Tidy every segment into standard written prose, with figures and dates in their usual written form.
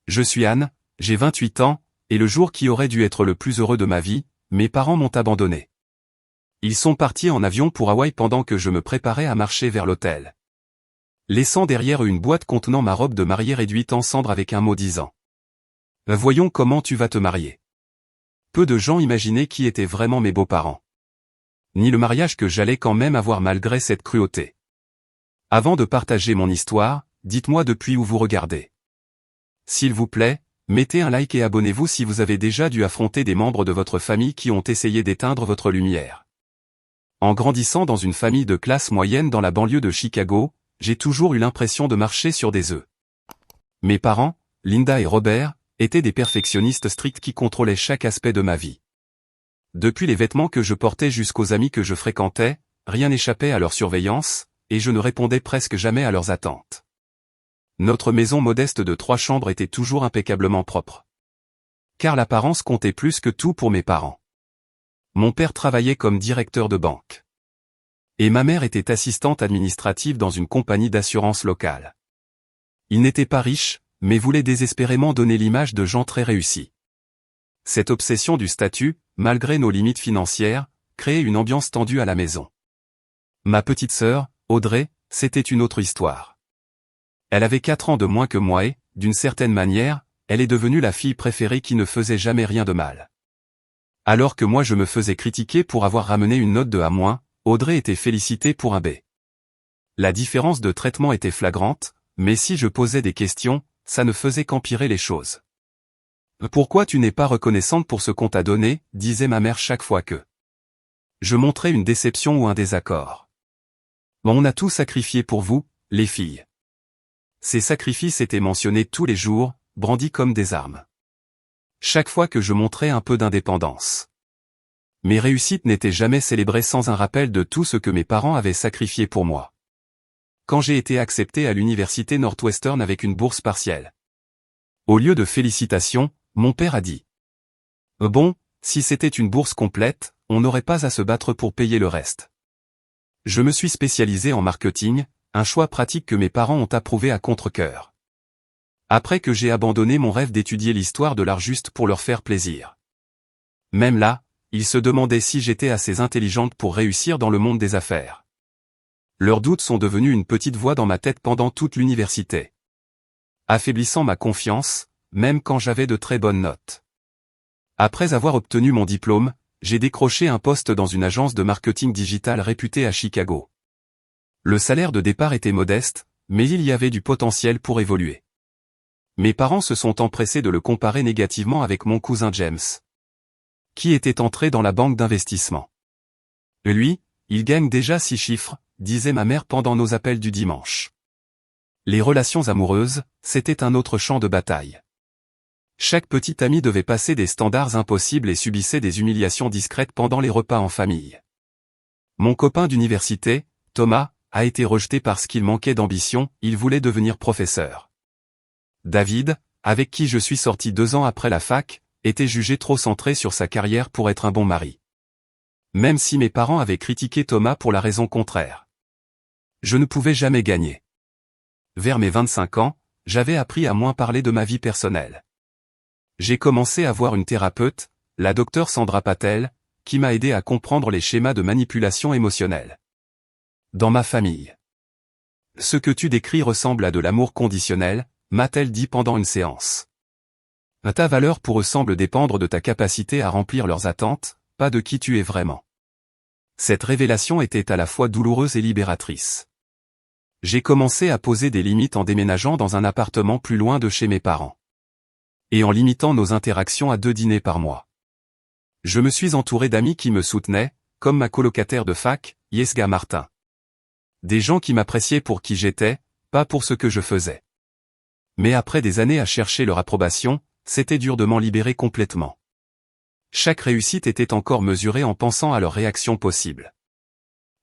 Je suis Anne, j'ai 28 ans, et le jour qui aurait dû être le plus heureux de ma vie, mes parents m'ont abandonné. Ils sont partis en avion pour Hawaï pendant que je me préparais à marcher vers l'hôtel, laissant derrière une boîte contenant ma robe de mariée réduite en cendres avec un mot disant « Voyons comment tu vas te marier ». Peu de gens imaginaient qui étaient vraiment mes beaux-parents, ni le mariage que j'allais quand même avoir malgré cette cruauté. Avant de partager mon histoire, dites-moi depuis où vous regardez. S'il vous plaît, mettez un like et abonnez-vous si vous avez déjà dû affronter des membres de votre famille qui ont essayé d'éteindre votre lumière. En grandissant dans une famille de classe moyenne dans la banlieue de Chicago, j'ai toujours eu l'impression de marcher sur des œufs. Mes parents, Linda et Robert, étaient des perfectionnistes stricts qui contrôlaient chaque aspect de ma vie. Depuis les vêtements que je portais jusqu'aux amis que je fréquentais, rien n'échappait à leur surveillance, et je ne répondais presque jamais à leurs attentes. Notre maison modeste de 3 chambres était toujours impeccablement propre. Car l'apparence comptait plus que tout pour mes parents. Mon père travaillait comme directeur de banque. Et ma mère était assistante administrative dans une compagnie d'assurance locale. Ils n'étaient pas riches, mais voulaient désespérément donner l'image de gens très réussis. Cette obsession du statut, malgré nos limites financières, créait une ambiance tendue à la maison. Ma petite sœur, Audrey, c'était une autre histoire. Elle avait 4 ans de moins que moi et, d'une certaine manière, elle est devenue la fille préférée qui ne faisait jamais rien de mal. Alors que moi je me faisais critiquer pour avoir ramené une note de A-, Audrey était félicitée pour un B. La différence de traitement était flagrante, mais si je posais des questions, ça ne faisait qu'empirer les choses. « Pourquoi tu n'es pas reconnaissante pour ce qu'on t'a donné ?» disait ma mère chaque fois que je montrais une déception ou un désaccord. « On a tout sacrifié pour vous, les filles. » Ces sacrifices étaient mentionnés tous les jours, brandis comme des armes. Chaque fois que je montrais un peu d'indépendance. Mes réussites n'étaient jamais célébrées sans un rappel de tout ce que mes parents avaient sacrifié pour moi. Quand j'ai été accepté à l'université Northwestern avec une bourse partielle. Au lieu de félicitations, mon père a dit « Bon, si c'était une bourse complète, on n'aurait pas à se battre pour payer le reste. » Je me suis spécialisé en marketing, un choix pratique que mes parents ont approuvé à contre-cœur. Après que j'ai abandonné mon rêve d'étudier l'histoire de l'art juste pour leur faire plaisir. Même là, ils se demandaient si j'étais assez intelligente pour réussir dans le monde des affaires. Leurs doutes sont devenus une petite voix dans ma tête pendant toute l'université, affaiblissant ma confiance, même quand j'avais de très bonnes notes. Après avoir obtenu mon diplôme, j'ai décroché un poste dans une agence de marketing digital réputée à Chicago. Le salaire de départ était modeste, mais il y avait du potentiel pour évoluer. Mes parents se sont empressés de le comparer négativement avec mon cousin James, qui était entré dans la banque d'investissement. Lui, il gagne déjà 6 chiffres, disait ma mère pendant nos appels du dimanche. Les relations amoureuses, c'était un autre champ de bataille. Chaque petit ami devait passer des standards impossibles et subissait des humiliations discrètes pendant les repas en famille. Mon copain d'université, Thomas, a été rejeté parce qu'il manquait d'ambition, il voulait devenir professeur. David, avec qui je suis sorti 2 ans après la fac, était jugé trop centré sur sa carrière pour être un bon mari. Même si mes parents avaient critiqué Thomas pour la raison contraire. Je ne pouvais jamais gagner. Vers mes 25 ans, j'avais appris à moins parler de ma vie personnelle. J'ai commencé à voir une thérapeute, la docteure Sandra Patel, qui m'a aidé à comprendre les schémas de manipulation émotionnelle. Dans ma famille. Ce que tu décris ressemble à de l'amour conditionnel, m'a-t-elle dit pendant une séance. Ta valeur pour eux semble dépendre de ta capacité à remplir leurs attentes, pas de qui tu es vraiment. Cette révélation était à la fois douloureuse et libératrice. J'ai commencé à poser des limites en déménageant dans un appartement plus loin de chez mes parents. Et en limitant nos interactions à 2 dîners par mois. Je me suis entouré d'amis qui me soutenaient, comme ma colocataire de fac, Yesga Martin. Des gens qui m'appréciaient pour qui j'étais, pas pour ce que je faisais. Mais après des années à chercher leur approbation, c'était dur de m'en libérer complètement. Chaque réussite était encore mesurée en pensant à leur réaction possible.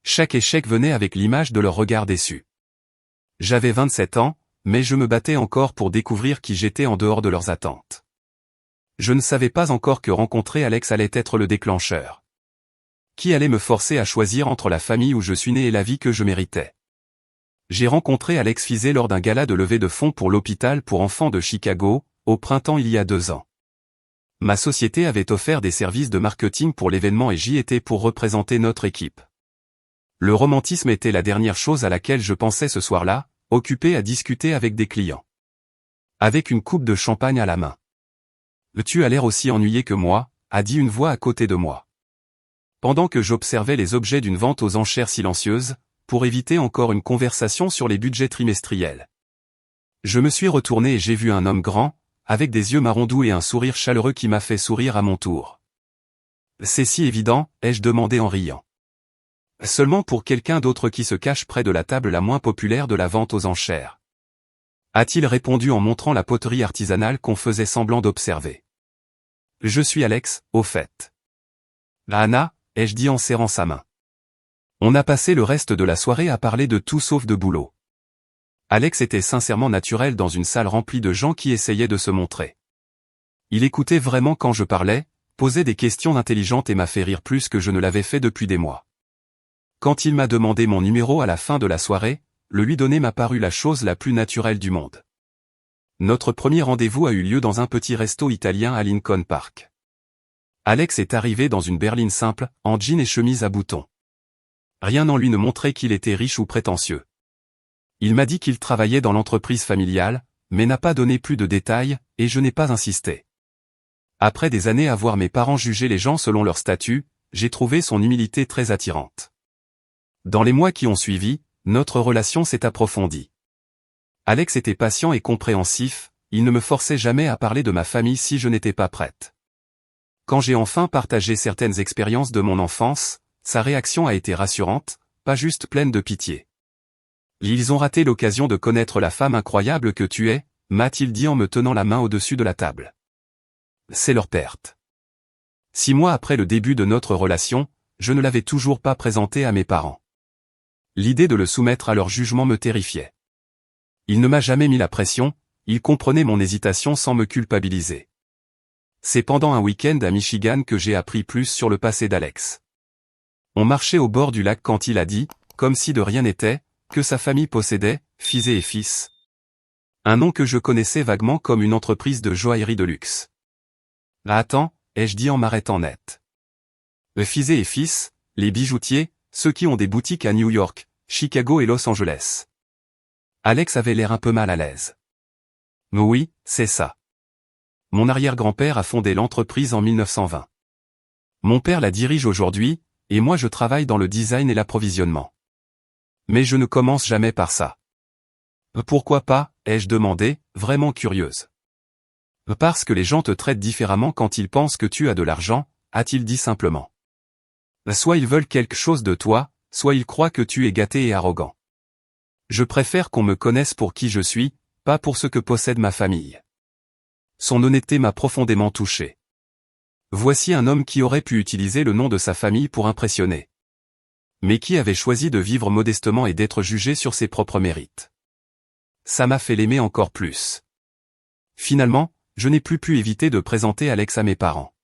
Chaque échec venait avec l'image de leur regard déçu. J'avais 27 ans, mais je me battais encore pour découvrir qui j'étais en dehors de leurs attentes. Je ne savais pas encore que rencontrer Alex allait être le déclencheur. Qui allait me forcer à choisir entre la famille où je suis né et la vie que je méritais. J'ai rencontré Alex Fizet lors d'un gala de levée de fonds pour l'hôpital pour enfants de Chicago, au printemps il y a 2 ans. Ma société avait offert des services de marketing pour l'événement et j'y étais pour représenter notre équipe. Le romantisme était la dernière chose à laquelle je pensais ce soir-là, occupé à discuter avec des clients. Avec une coupe de champagne à la main. « Tu as l'air aussi ennuyé que moi », a dit une voix à côté de moi. Pendant que j'observais les objets d'une vente aux enchères silencieuse, pour éviter encore une conversation sur les budgets trimestriels. Je me suis retourné et j'ai vu un homme grand, avec des yeux marron doux et un sourire chaleureux qui m'a fait sourire à mon tour. « C'est si évident », ai-je demandé en riant. Seulement pour quelqu'un d'autre qui se cache près de la table la moins populaire de la vente aux enchères. A-t-il répondu en montrant la poterie artisanale qu'on faisait semblant d'observer. Je suis Alex, au fait. Anna, ai-je dit en serrant sa main. On a passé le reste de la soirée à parler de tout sauf de boulot. Alex était sincèrement naturel dans une salle remplie de gens qui essayaient de se montrer. Il écoutait vraiment quand je parlais, posait des questions intelligentes et m'a fait rire plus que je ne l'avais fait depuis des mois. Quand il m'a demandé mon numéro à la fin de la soirée, le lui donner m'a paru la chose la plus naturelle du monde. Notre premier rendez-vous a eu lieu dans un petit resto italien à Lincoln Park. Alex est arrivé dans une berline simple, en jean et chemise à boutons. Rien en lui ne montrait qu'il était riche ou prétentieux. Il m'a dit qu'il travaillait dans l'entreprise familiale, mais n'a pas donné plus de détails, et je n'ai pas insisté. Après des années à voir mes parents juger les gens selon leur statut, j'ai trouvé son humilité très attirante. Dans les mois qui ont suivi, notre relation s'est approfondie. Alex était patient et compréhensif, il ne me forçait jamais à parler de ma famille si je n'étais pas prête. Quand j'ai enfin partagé certaines expériences de mon enfance, sa réaction a été rassurante, pas juste pleine de pitié. Ils ont raté l'occasion de connaître la femme incroyable que tu es, m'a-t-il dit en me tenant la main au-dessus de la table. C'est leur perte. 6 mois après le début de notre relation, je ne l'avais toujours pas présenté à mes parents. L'idée de le soumettre à leur jugement me terrifiait. Il ne m'a jamais mis la pression, il comprenait mon hésitation sans me culpabiliser. C'est pendant un week-end à Michigan que j'ai appris plus sur le passé d'Alex. On marchait au bord du lac quand il a dit, comme si de rien n'était, que sa famille possédait, Fizé et Fils. Un nom que je connaissais vaguement comme une entreprise de joaillerie de luxe. Attends, ai-je dit en m'arrêtant net. Fizé et Fils, les bijoutiers, ceux qui ont des boutiques à New York, Chicago et Los Angeles. Alex avait l'air un peu mal à l'aise. Oui, c'est ça. Mon arrière-grand-père a fondé l'entreprise en 1920. Mon père la dirige aujourd'hui, et moi je travaille dans le design et l'approvisionnement. Mais je ne commence jamais par ça. Pourquoi pas, ai-je demandé, vraiment curieuse. Parce que les gens te traitent différemment quand ils pensent que tu as de l'argent, a-t-il dit simplement. Soit ils veulent quelque chose de toi, soit ils croient que tu es gâté et arrogant. Je préfère qu'on me connaisse pour qui je suis, pas pour ce que possède ma famille. Son honnêteté m'a profondément touché. Voici un homme qui aurait pu utiliser le nom de sa famille pour impressionner. Mais qui avait choisi de vivre modestement et d'être jugé sur ses propres mérites. Ça m'a fait l'aimer encore plus. Finalement, je n'ai plus pu éviter de présenter Alex à mes parents.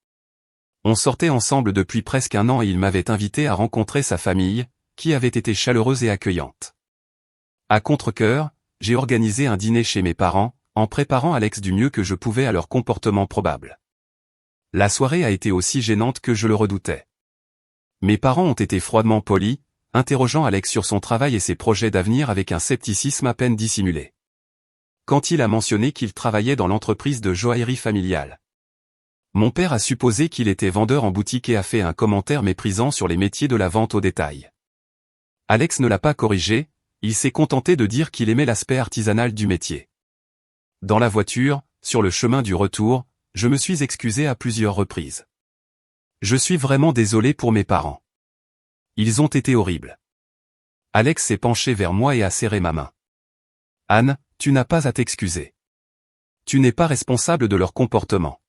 On sortait ensemble depuis presque 1 an et il m'avait invité à rencontrer sa famille, qui avait été chaleureuse et accueillante. À contre-cœur, j'ai organisé un dîner chez mes parents, en préparant Alex du mieux que je pouvais à leur comportement probable. La soirée a été aussi gênante que je le redoutais. Mes parents ont été froidement polis, interrogeant Alex sur son travail et ses projets d'avenir avec un scepticisme à peine dissimulé. Quand il a mentionné qu'il travaillait dans l'entreprise de joaillerie familiale. Mon père a supposé qu'il était vendeur en boutique et a fait un commentaire méprisant sur les métiers de la vente au détail. Alex ne l'a pas corrigé, il s'est contenté de dire qu'il aimait l'aspect artisanal du métier. Dans la voiture, sur le chemin du retour, je me suis excusé à plusieurs reprises. Je suis vraiment désolé pour mes parents. Ils ont été horribles. Alex s'est penché vers moi et a serré ma main. Anne, tu n'as pas à t'excuser. Tu n'es pas responsable de leur comportement.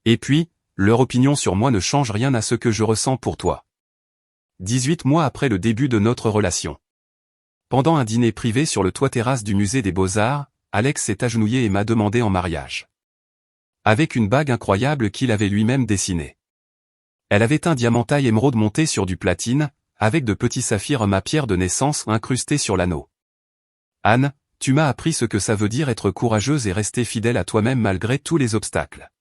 Et puis, leur opinion sur moi ne change rien à ce que je ressens pour toi. 18 mois après le début de notre relation. Pendant un dîner privé sur le toit-terrasse du musée des Beaux-Arts, Alex s'est agenouillé et m'a demandé en mariage. Avec une bague incroyable qu'il avait lui-même dessinée. Elle avait un diamant taille émeraude monté sur du platine, avec de petits saphirs ma pierre de naissance incrustés sur l'anneau. Anne, Tu m'as appris ce que ça veut dire être courageuse et rester fidèle à toi-même malgré tous les obstacles.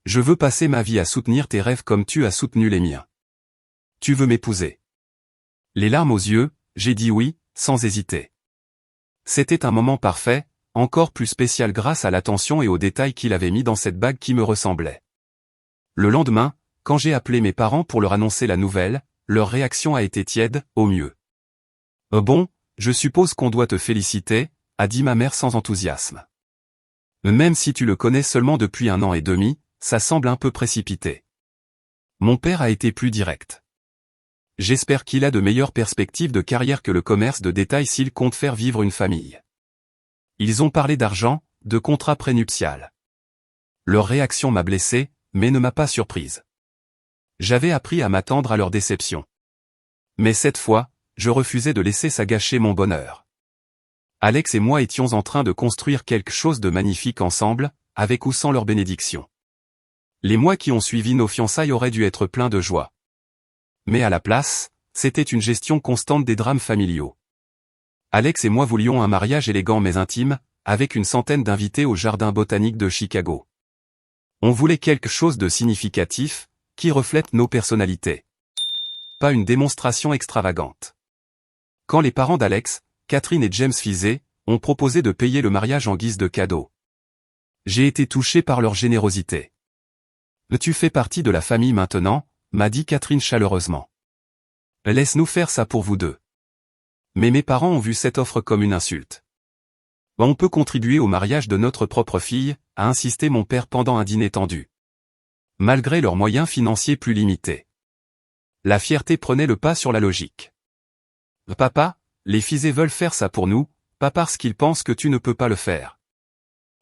Je veux passer ma vie à soutenir tes rêves comme tu as soutenu les miens. Tu veux m'épouser? Les larmes aux yeux, j'ai dit oui, sans hésiter. C'était un moment parfait, encore plus spécial grâce à l'attention et aux détails qu'il avait mis dans cette bague qui me ressemblait. Le lendemain, quand j'ai appelé mes parents pour leur annoncer la nouvelle, leur réaction a été tiède, au mieux. « Bon, je suppose qu'on doit te féliciter », a dit ma mère sans enthousiasme. « Même si tu le connais seulement depuis 1 an et demi, ça semble un peu précipité. » Mon père a été plus direct. « J'espère qu'il a de meilleures perspectives de carrière que le commerce de détail s'il compte faire vivre une famille. » Ils ont parlé d'argent, de contrat prénuptial. Leur réaction m'a blessé, mais ne m'a pas surprise. J'avais appris à m'attendre à leur déception. Mais cette fois, je refusais de laisser ça gâcher mon bonheur. Alex et moi étions en train de construire quelque chose de magnifique ensemble, avec ou sans leur bénédiction. Les mois qui ont suivi nos fiançailles auraient dû être pleins de joie. Mais à la place, c'était une gestion constante des drames familiaux. Alex et moi voulions un mariage élégant mais intime, avec une centaine d'invités au jardin botanique de Chicago. On voulait quelque chose de significatif, qui reflète nos personnalités. Pas une démonstration extravagante. Quand les parents d'Alex, Catherine et James Fizet, ont proposé de payer le mariage en guise de cadeau, j'ai été touché par leur générosité. « Tu fais partie de la famille maintenant », m'a dit Catherine chaleureusement. « Laisse-nous faire ça pour vous deux. » Mais mes parents ont vu cette offre comme une insulte. « On peut contribuer au mariage de notre propre fille », a insisté mon père pendant un dîner tendu. Malgré leurs moyens financiers plus limités. La fierté prenait le pas sur la logique. « Papa, les Fizet veulent faire ça pour nous, pas parce qu'ils pensent que tu ne peux pas le faire. »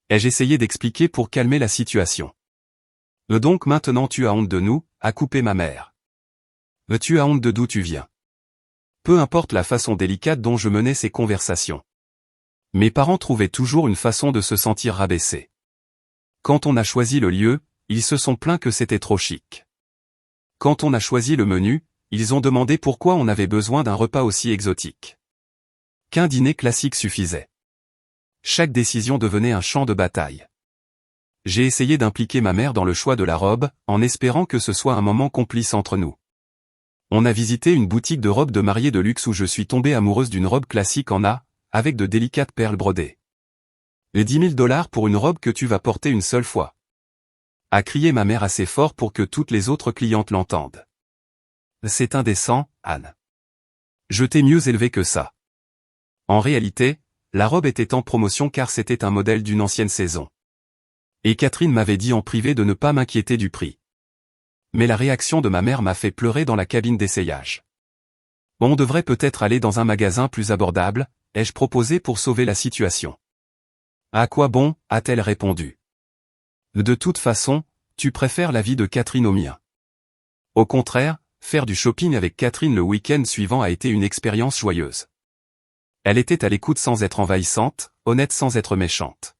Ai-je essayé d'expliquer pour calmer la situation. « Donc maintenant tu as honte de nous », a coupé ma mère. « Tu as honte de d'où tu viens. » Peu importe la façon délicate dont je menais ces conversations. Mes parents trouvaient toujours une façon de se sentir rabaissés. Quand on a choisi le lieu, ils se sont plaints que c'était trop chic. Quand on a choisi le menu, ils ont demandé pourquoi on avait besoin d'un repas aussi exotique. Qu'un dîner classique suffisait. Chaque décision devenait un champ de bataille. J'ai essayé d'impliquer ma mère dans le choix de la robe, en espérant que ce soit un moment complice entre nous. On a visité une boutique de robes de mariée de luxe où je suis tombée amoureuse d'une robe classique en A, avec de délicates perles brodées. Et 10 000 $ pour une robe que tu vas porter une seule fois. A crié ma mère assez fort pour que toutes les autres clientes l'entendent. C'est indécent, Anne. Je t'ai mieux élevé que ça. En réalité, la robe était en promotion car c'était un modèle d'une ancienne saison. Et Catherine m'avait dit en privé de ne pas m'inquiéter du prix. Mais la réaction de ma mère m'a fait pleurer dans la cabine d'essayage. On devrait peut-être aller dans un magasin plus abordable, ai-je proposé pour sauver la situation. À quoi bon, a-t-elle répondu. De toute façon, tu préfères la vie de Catherine au mien. Au contraire, faire du shopping avec Catherine le week-end suivant a été une expérience joyeuse. Elle était à l'écoute sans être envahissante, honnête sans être méchante.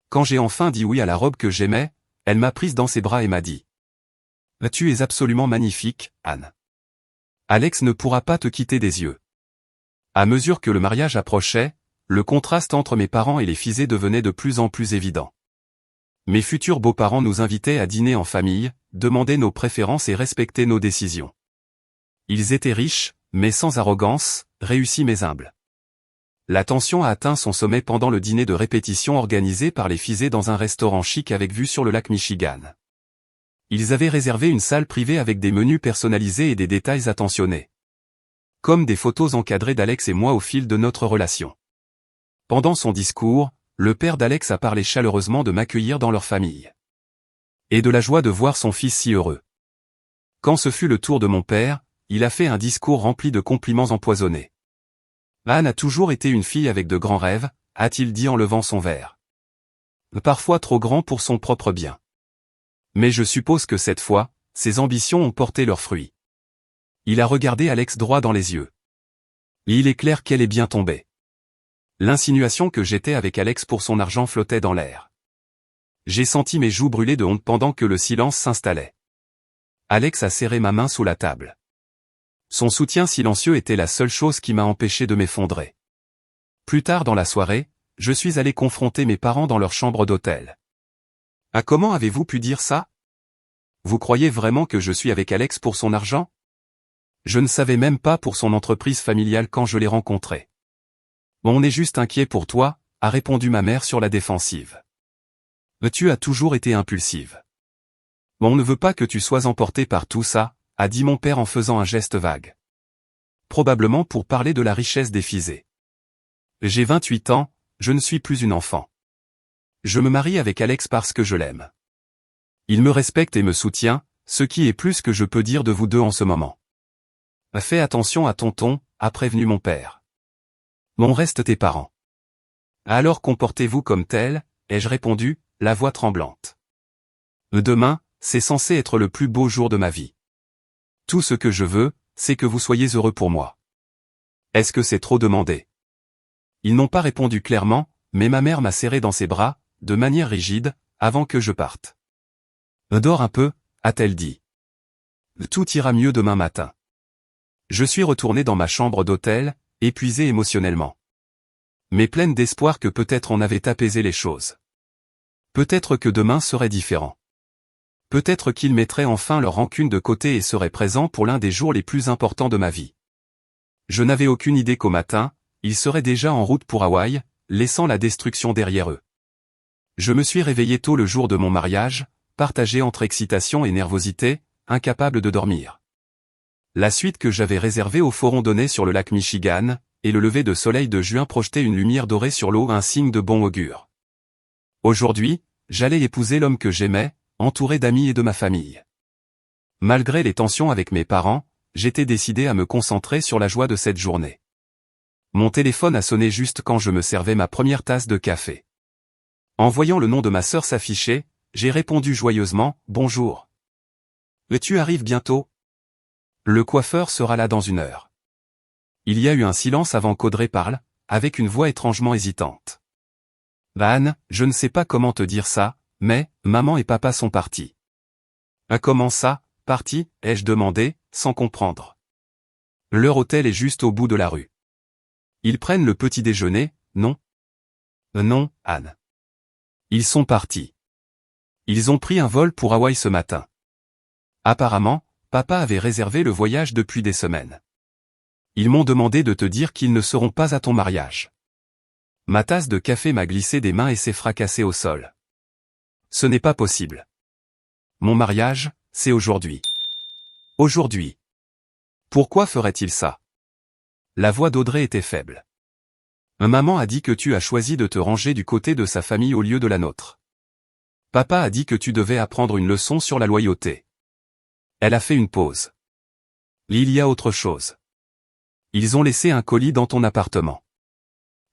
Quand j'ai enfin dit oui à la robe que j'aimais, elle m'a prise dans ses bras et m'a dit « Tu es absolument magnifique, Anne. Alex ne pourra pas te quitter des yeux. » À mesure que le mariage approchait, le contraste entre mes parents et les Fizet devenait de plus en plus évident. Mes futurs beaux-parents nous invitaient à dîner en famille, demandaient nos préférences et respectaient nos décisions. Ils étaient riches, mais sans arrogance, réussis mais humbles. La tension a atteint son sommet pendant le dîner de répétition organisé par les Fizet dans un restaurant chic avec vue sur le lac Michigan. Ils avaient réservé une salle privée avec des menus personnalisés et des détails attentionnés. Comme des photos encadrées d'Alex et moi au fil de notre relation. Pendant son discours, le père d'Alex a parlé chaleureusement de m'accueillir dans leur famille. Et de la joie de voir son fils si heureux. Quand ce fut le tour de mon père, il a fait un discours rempli de compliments empoisonnés. Anne a toujours été une fille avec de grands rêves, a-t-il dit en levant son verre. Parfois trop grand pour son propre bien. Mais je suppose que cette fois, ses ambitions ont porté leurs fruits. Il a regardé Alex droit dans les yeux. Et il est clair qu'elle est bien tombée. L'insinuation que j'étais avec Alex pour son argent flottait dans l'air. J'ai senti mes joues brûler de honte pendant que le silence s'installait. Alex a serré ma main sous la table. Son soutien silencieux était la seule chose qui m'a empêché de m'effondrer. Plus tard dans la soirée, je suis allé confronter mes parents dans leur chambre d'hôtel. Ah, comment avez-vous pu dire ça? Vous croyez vraiment que je suis avec Alex pour son argent? Je ne savais même pas pour son entreprise familiale quand je l'ai rencontré. On est juste inquiet pour toi, a répondu ma mère sur la défensive. Tu as toujours été impulsive. On ne veut pas que tu sois emporté par tout ça, a dit mon père en faisant un geste vague. Probablement pour parler de la richesse des Fizet. J'ai 28 ans, je ne suis plus une enfant. Je me marie avec Alex parce que je l'aime. Il me respecte et me soutient, ce qui est plus que je peux dire de vous deux en ce moment. Fais attention à tonton, a prévenu mon père. On reste tes parents. Alors comportez-vous comme tel, ai-je répondu, la voix tremblante. Demain, c'est censé être le plus beau jour de ma vie. Tout ce que je veux, c'est que vous soyez heureux pour moi. Est-ce que c'est trop demandé? Ils n'ont pas répondu clairement, mais ma mère m'a serré dans ses bras, de manière rigide, avant que je parte. Dors un peu, a-t-elle dit. Tout ira mieux demain matin. Je suis retourné dans ma chambre d'hôtel, épuisé émotionnellement. Mais pleine d'espoir que peut-être on avait apaisé les choses. Peut-être que demain serait différent. Peut-être qu'ils mettraient enfin leur rancune de côté et seraient présents pour l'un des jours les plus importants de ma vie. Je n'avais aucune idée qu'au matin, ils seraient déjà en route pour Hawaï, laissant la destruction derrière eux. Je me suis réveillé tôt le jour de mon mariage, partagé entre excitation et nervosité, incapable de dormir. La suite que j'avais réservée au faux randonnée sur le lac Michigan, et le lever de soleil de juin projetait une lumière dorée sur l'eau, un signe de bon augure. Aujourd'hui, j'allais épouser l'homme que j'aimais, entouré d'amis et de ma famille. Malgré les tensions avec mes parents, j'étais décidé à me concentrer sur la joie de cette journée. Mon téléphone a sonné juste quand je me servais ma première tasse de café. En voyant le nom de ma sœur s'afficher, j'ai répondu joyeusement, « Bonjour. Tu arrives bientôt? Le coiffeur sera là dans 1 heure. » Il y a eu un silence avant qu'Audrey parle, avec une voix étrangement hésitante. « Anne, je ne sais pas comment te dire ça, mais, maman et papa sont partis. » « Ah, comment ça, partis ?» ai-je demandé, sans comprendre. « Leur hôtel est juste au bout de la rue. Ils prennent le petit déjeuner, non? » Non, Anne. Ils sont partis. Ils ont pris un vol pour Hawaï ce matin. Apparemment, papa avait réservé le voyage depuis des semaines. Ils m'ont demandé de te dire qu'ils ne seront pas à ton mariage. Ma tasse de café m'a glissé des mains et s'est fracassée au sol. Ce n'est pas possible. Mon mariage, c'est aujourd'hui. Aujourd'hui. Pourquoi ferait-il ça? La voix d'Audrey était faible. Maman a dit que tu as choisi de te ranger du côté de sa famille au lieu de la nôtre. Papa a dit que tu devais apprendre une leçon sur la loyauté. Elle a fait une pause. Il y a autre chose. Ils ont laissé un colis dans ton appartement.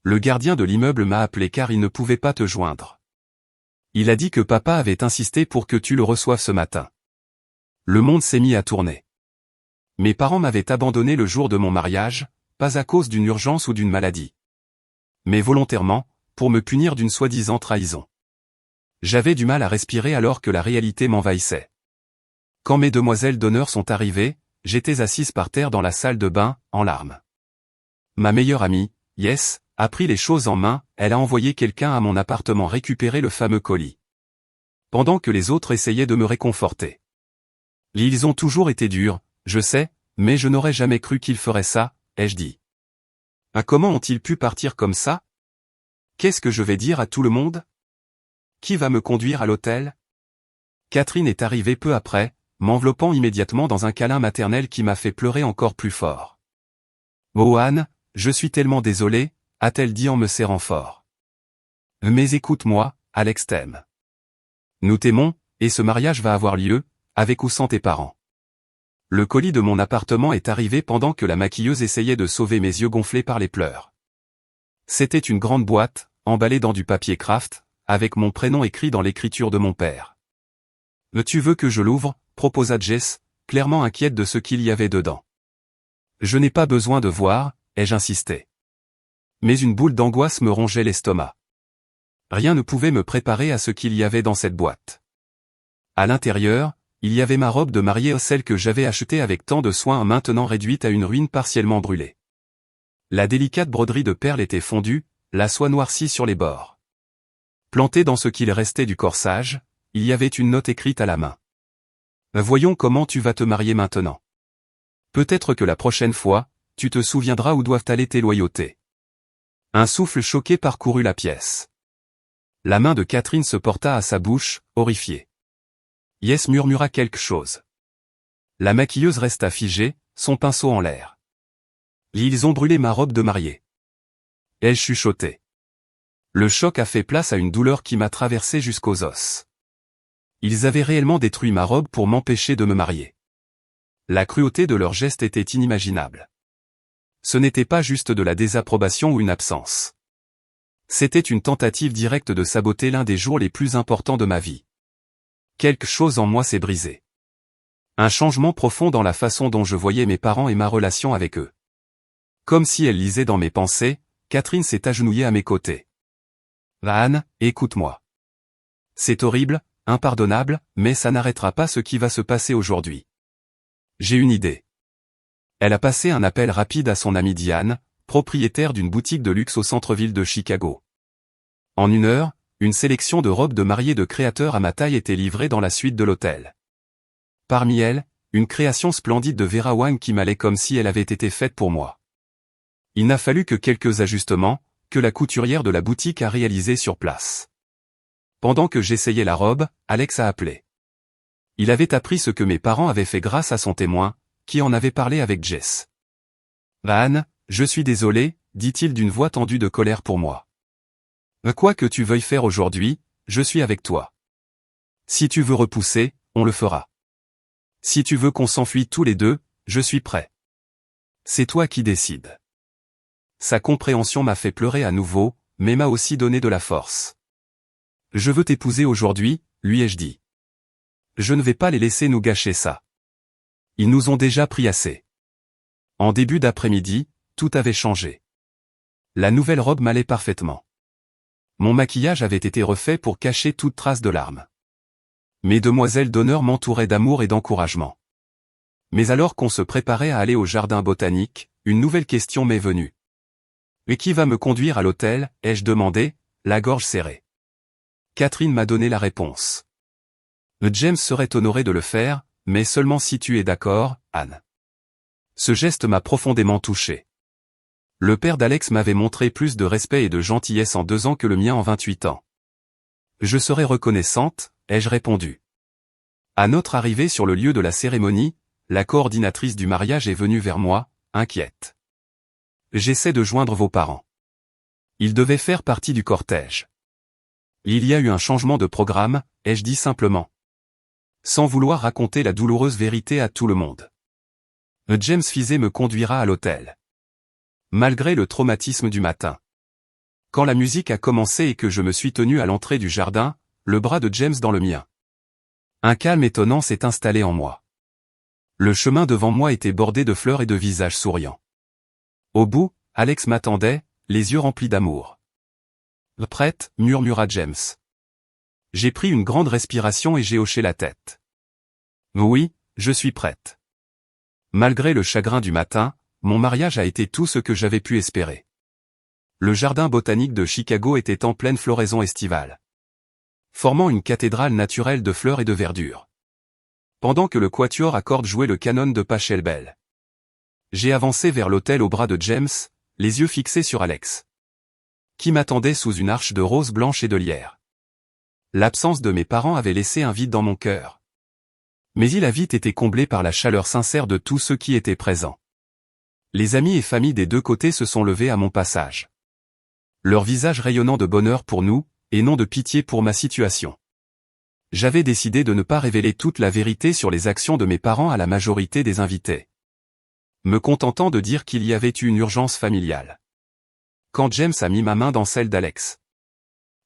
Le gardien de l'immeuble m'a appelé car il ne pouvait pas te joindre. Il a dit que papa avait insisté pour que tu le reçoives ce matin. Le monde s'est mis à tourner. Mes parents m'avaient abandonné le jour de mon mariage, pas à cause d'une urgence ou d'une maladie. Mais volontairement, pour me punir d'une soi-disant trahison. J'avais du mal à respirer alors que la réalité m'envahissait. Quand mes demoiselles d'honneur sont arrivées, j'étais assise par terre dans la salle de bain, en larmes. Ma meilleure amie, Yes, a pris les choses en main, elle a envoyé quelqu'un à mon appartement récupérer le fameux colis. Pendant que les autres essayaient de me réconforter. Ils ont toujours été durs, je sais, mais je n'aurais jamais cru qu'ils feraient ça, ai-je dit. Ah, comment ont-ils pu partir comme ça? Qu'est-ce que je vais dire à tout le monde? Qui va me conduire à l'hôtel? Catherine est arrivée peu après, m'enveloppant immédiatement dans un câlin maternel qui m'a fait pleurer encore plus fort. Oh Anne, je suis tellement désolée, a-t-elle dit en me serrant fort. Mais écoute-moi, Alex t'aime. Nous t'aimons, et ce mariage va avoir lieu, avec ou sans tes parents. Le colis de mon appartement est arrivé pendant que la maquilleuse essayait de sauver mes yeux gonflés par les pleurs. C'était une grande boîte, emballée dans du papier craft, avec mon prénom écrit dans l'écriture de mon père. « Tu veux que je l'ouvre ?» proposa Jess, clairement inquiète de ce qu'il y avait dedans. « Je n'ai pas besoin de voir », ai-je insisté. Mais une boule d'angoisse me rongeait l'estomac. Rien ne pouvait me préparer à ce qu'il y avait dans cette boîte. À l'intérieur, il y avait ma robe de mariée, celle que j'avais achetée avec tant de soin, maintenant réduite à une ruine partiellement brûlée. La délicate broderie de perles était fondue, la soie noircie sur les bords. Plantée dans ce qu'il restait du corsage, il y avait une note écrite à la main. Voyons comment tu vas te marier maintenant. Peut-être que la prochaine fois, tu te souviendras où doivent aller tes loyautés. Un souffle choqué parcourut la pièce. La main de Catherine se porta à sa bouche, horrifiée. Yes murmura quelque chose. La maquilleuse resta figée, son pinceau en l'air. Ils ont brûlé ma robe de mariée. Ai-je chuchoté. Le choc a fait place à une douleur qui m'a traversé jusqu'aux os. Ils avaient réellement détruit ma robe pour m'empêcher de me marier. La cruauté de leur geste était inimaginable. Ce n'était pas juste de la désapprobation ou une absence. C'était une tentative directe de saboter l'un des jours les plus importants de ma vie. Quelque chose en moi s'est brisé. Un changement profond dans la façon dont je voyais mes parents et ma relation avec eux. Comme si elle lisait dans mes pensées, Catherine s'est agenouillée à mes côtés. Anne, écoute-moi. C'est horrible, impardonnable, mais ça n'arrêtera pas ce qui va se passer aujourd'hui. J'ai une idée. Elle a passé un appel rapide à son amie Diane, propriétaire d'une boutique de luxe au centre-ville de Chicago. En 1 heure, une sélection de robes de mariée de créateurs à ma taille était livrée dans la suite de l'hôtel. Parmi elles, une création splendide de Vera Wang qui m'allait comme si elle avait été faite pour moi. Il n'a fallu que quelques ajustements, que la couturière de la boutique a réalisé sur place. Pendant que j'essayais la robe, Alex a appelé. Il avait appris ce que mes parents avaient fait grâce à son témoin, qui en avait parlé avec Jess. Anne, je suis désolé, dit-il d'une voix tendue de colère pour moi. Quoi que tu veuilles faire aujourd'hui, je suis avec toi. Si tu veux repousser, on le fera. Si tu veux qu'on s'enfuit tous les deux, je suis prêt. C'est toi qui décides. Sa compréhension m'a fait pleurer à nouveau, mais m'a aussi donné de la force. Je veux t'épouser aujourd'hui, lui ai-je dit. Je ne vais pas les laisser nous gâcher ça. Ils nous ont déjà pris assez. En début d'après-midi, tout avait changé. La nouvelle robe m'allait parfaitement. Mon maquillage avait été refait pour cacher toute trace de larmes. Mes demoiselles d'honneur m'entouraient d'amour et d'encouragement. Mais alors qu'on se préparait à aller au jardin botanique, une nouvelle question m'est venue. Et qui va me conduire à l'hôtel, ai-je demandé, la gorge serrée. Catherine m'a donné la réponse. James serait honoré de le faire, mais seulement si tu es d'accord, Anne. Ce geste m'a profondément touché. Le père d'Alex m'avait montré plus de respect et de gentillesse en 2 ans que le mien en 28 ans. Je serai reconnaissante, ai-je répondu. À notre arrivée sur le lieu de la cérémonie, la coordinatrice du mariage est venue vers moi, inquiète. J'essaie de joindre vos parents. Ils devaient faire partie du cortège. Il y a eu un changement de programme, ai-je dit simplement. Sans vouloir raconter la douloureuse vérité à tout le monde. James Fizet me conduira à l'hôtel. Malgré le traumatisme du matin. Quand la musique a commencé et que je me suis tenu à l'entrée du jardin, le bras de James dans le mien. Un calme étonnant s'est installé en moi. Le chemin devant moi était bordé de fleurs et de visages souriants. Au bout, Alex m'attendait, les yeux remplis d'amour. Prête, murmura James. J'ai pris une grande respiration et j'ai hoché la tête. Oui, je suis prête. Malgré le chagrin du matin, mon mariage a été tout ce que j'avais pu espérer. Le jardin botanique de Chicago était en pleine floraison estivale. Formant une cathédrale naturelle de fleurs et de verdure. Pendant que le quatuor à cordes jouait le canon de Pachelbel. J'ai avancé vers l'hôtel au bras de James, les yeux fixés sur Alex. Qui m'attendait sous une arche de roses blanches et de lierre. L'absence de mes parents avait laissé un vide dans mon cœur. Mais il a vite été comblé par la chaleur sincère de tous ceux qui étaient présents. Les amis et familles des 2 côtés se sont levés à mon passage. Leurs visages rayonnant de bonheur pour nous, et non de pitié pour ma situation. J'avais décidé de ne pas révéler toute la vérité sur les actions de mes parents à la majorité des invités. Me contentant de dire qu'il y avait eu une urgence familiale. Quand James a mis ma main dans celle d'Alex.